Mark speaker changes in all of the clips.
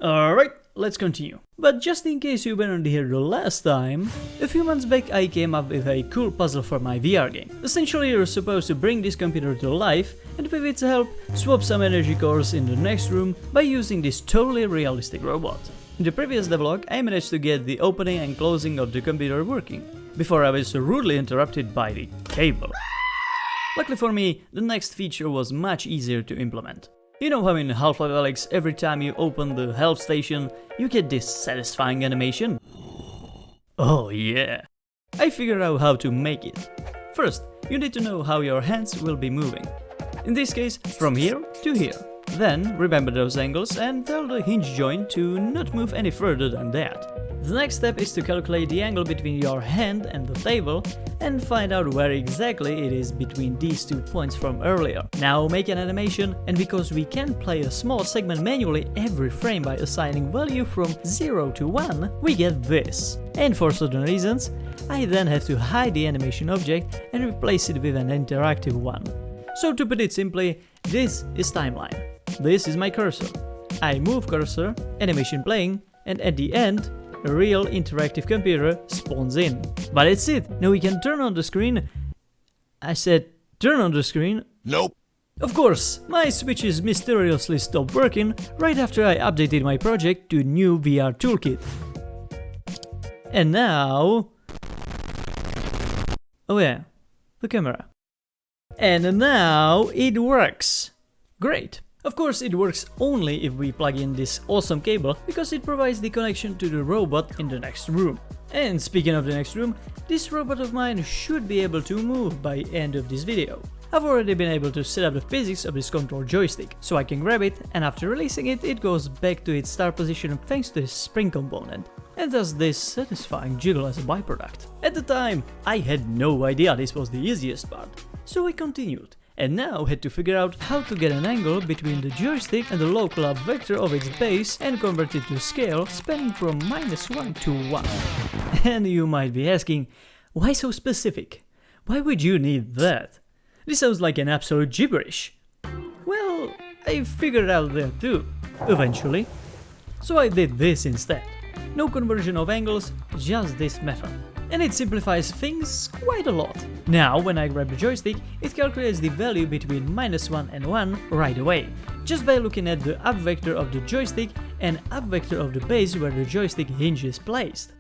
Speaker 1: Alright, let's continue. But just in case you weren't here the last time, a few months back I came up with a cool puzzle for my VR game. Essentially you're supposed to bring this computer to life and with its help swap some energy cores in the next room by using this totally realistic robot. In the previous devlog I managed to get the opening and closing of the computer working, before I was rudely interrupted by the cable. Luckily for me, the next feature was much easier to implement. You know how in Half-Life Alyx, every time you open the health station, you get this satisfying animation? Oh yeah! I figured out how to make it. First, you need to know how your hands will be moving. In this case, from here to here. Then, remember those angles and tell the hinge joint to not move any further than that. The next step is to calculate the angle between your hand and the table and find out where exactly it is between these 2 points from earlier. Now make an animation, and because we can play a small segment manually every frame by assigning value from 0 to 1, we get this. And for certain reasons, I then have to hide the animation object and replace it with an interactive one. So to put it simply, this is timeline. This is my cursor. I move cursor, animation playing, and at the end, a real interactive computer spawns in. But that's it, now we can turn on the screen. I said turn on the screen.
Speaker 2: Nope.
Speaker 1: Of course, my switches mysteriously stopped working right after I updated my project to new VR toolkit. And now... oh yeah, the camera. And now it works. Great. Of course it works only if we plug in this awesome cable, because it provides the connection to the robot in the next room. And speaking of the next room, this robot of mine should be able to move by end of this video. I've already been able to set up the physics of this control joystick, so I can grab it, and after releasing it, it goes back to its start position thanks to the spring component, and does this satisfying jiggle as a byproduct. At the time, I had no idea this was the easiest part, so I continued. And now had to figure out how to get an angle between the joystick and the local up vector of its base and convert it to scale spanning from -1 to 1. And you might be asking, why so specific? Why would you need that? This sounds like an absolute gibberish. Well, I figured out that too, eventually. So I did this instead. No conversion of angles, just this method. And it simplifies things quite a lot. Now, when I grab the joystick, it calculates the value between -1 and 1 right away, just by looking at the up vector of the joystick and up vector of the base where the joystick hinge is placed.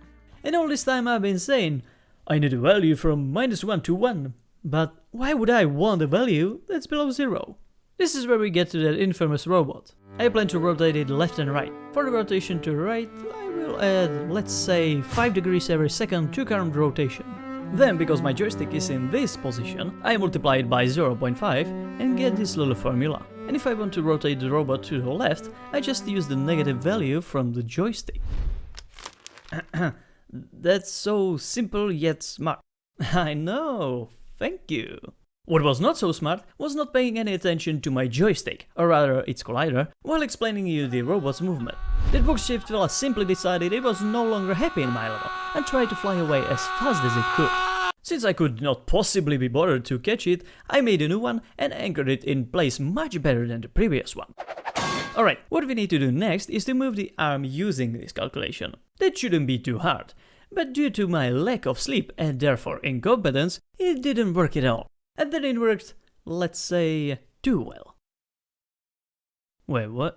Speaker 1: And all this time I've been saying, I need a value from -1 to 1, but why would I want a value that's below 0? This is where we get to that infamous robot. I plan to rotate it left and right. For the rotation to right, I will add, let's say, 5 degrees every second to current rotation. Then, because my joystick is in this position, I multiply it by 0.5 and get this little formula. And if I want to rotate the robot to the left, I just use the negative value from the joystick. That's so simple yet smart. I know, thank you. What was not so smart was not paying any attention to my joystick, or rather its collider, while explaining you the robot's movement. That box shift fella simply decided it was no longer happy in my level and tried to fly away as fast as it could. Since I could not possibly be bothered to catch it, I made a new one and anchored it in place much better than the previous one. Alright, what we need to do next is to move the arm using this calculation. That shouldn't be too hard, but due to my lack of sleep and therefore incompetence, it didn't work at all. And then it worked, let's say, too well. Wait, what?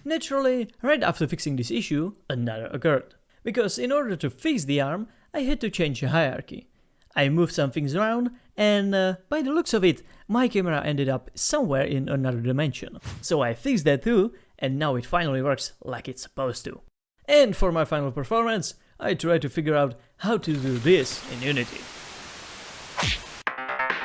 Speaker 1: Naturally, right after fixing this issue, another occurred. Because in order to fix the arm, I had to change the hierarchy. I moved some things around, and by the looks of it, my camera ended up somewhere in another dimension. So I fixed that too, and now it finally works like it's supposed to. And for my final performance, I tried to figure out how to do this in Unity.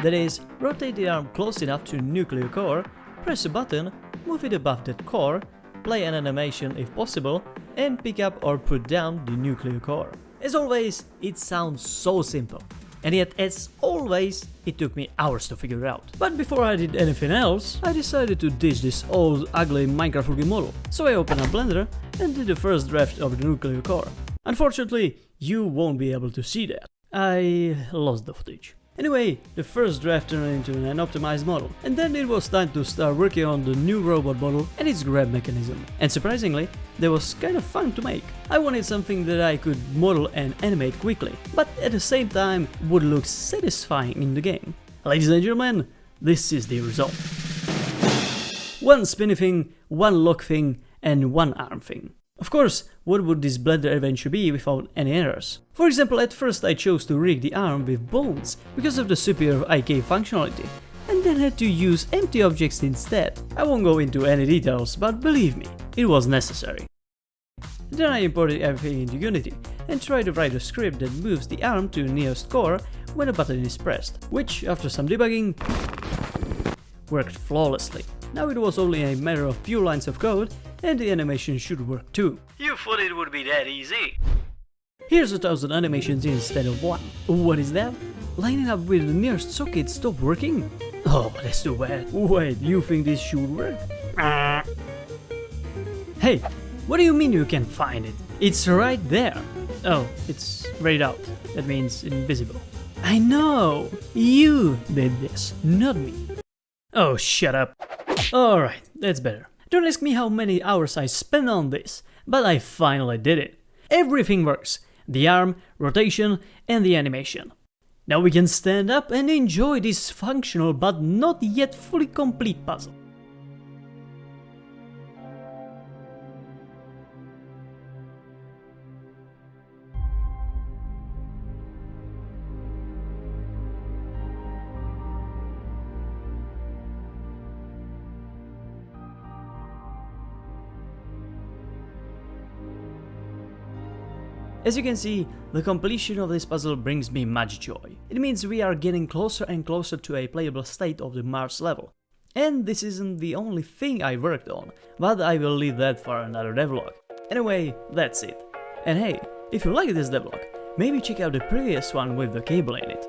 Speaker 1: That is, rotate the arm close enough to nuclear core, press a button, move it above that core, play an animation if possible, and pick up or put down the nuclear core. As always, it sounds so simple. And yet, as always, it took me hours to figure it out. But before I did anything else, I decided to ditch this old, ugly Minecraft-looking model. So I opened up Blender and did the first draft of the nuclear core. Unfortunately, you won't be able to see that. I lost the footage. Anyway, the first draft turned into an optimized model, and then it was time to start working on the new robot model and its grab mechanism. And surprisingly, that was kind of fun to make. I wanted something that I could model and animate quickly, but at the same time would look satisfying in the game. Ladies and gentlemen, this is the result. One spinny thing, one lock thing, and one arm thing. Of course, what would this blender adventure be without any errors? For example, at first I chose to rig the arm with bones because of the superior IK functionality, and then had to use empty objects instead. I won't go into any details, but believe me, it was necessary. Then I imported everything into Unity and tried to write a script that moves the arm to the nearest core when a button is pressed, which, after some debugging, worked flawlessly. Now it was only a matter of few lines of code, and the animation should work too. You thought it would be that easy? Here's 1000 animations instead of one. What is that? Lining up with the nearest socket stopped working? Oh, that's too bad. Wait, you think this should work? Hey, what do you mean you can find it? It's right there. Oh, it's grayed out. That means invisible. I know! You did this, not me. Oh, shut up. Alright, that's better. Don't ask me how many hours I spent on this, but I finally did it. Everything works. The arm, rotation, and the animation. Now we can stand up and enjoy this functional but not yet fully complete puzzle. As you can see, the completion of this puzzle brings me much joy. It means we are getting closer and closer to a playable state of the Mars level. And this isn't the only thing I worked on, but I will leave that for another devlog. Anyway, that's it. And hey, if you like this devlog, maybe check out the previous one with the cable in it.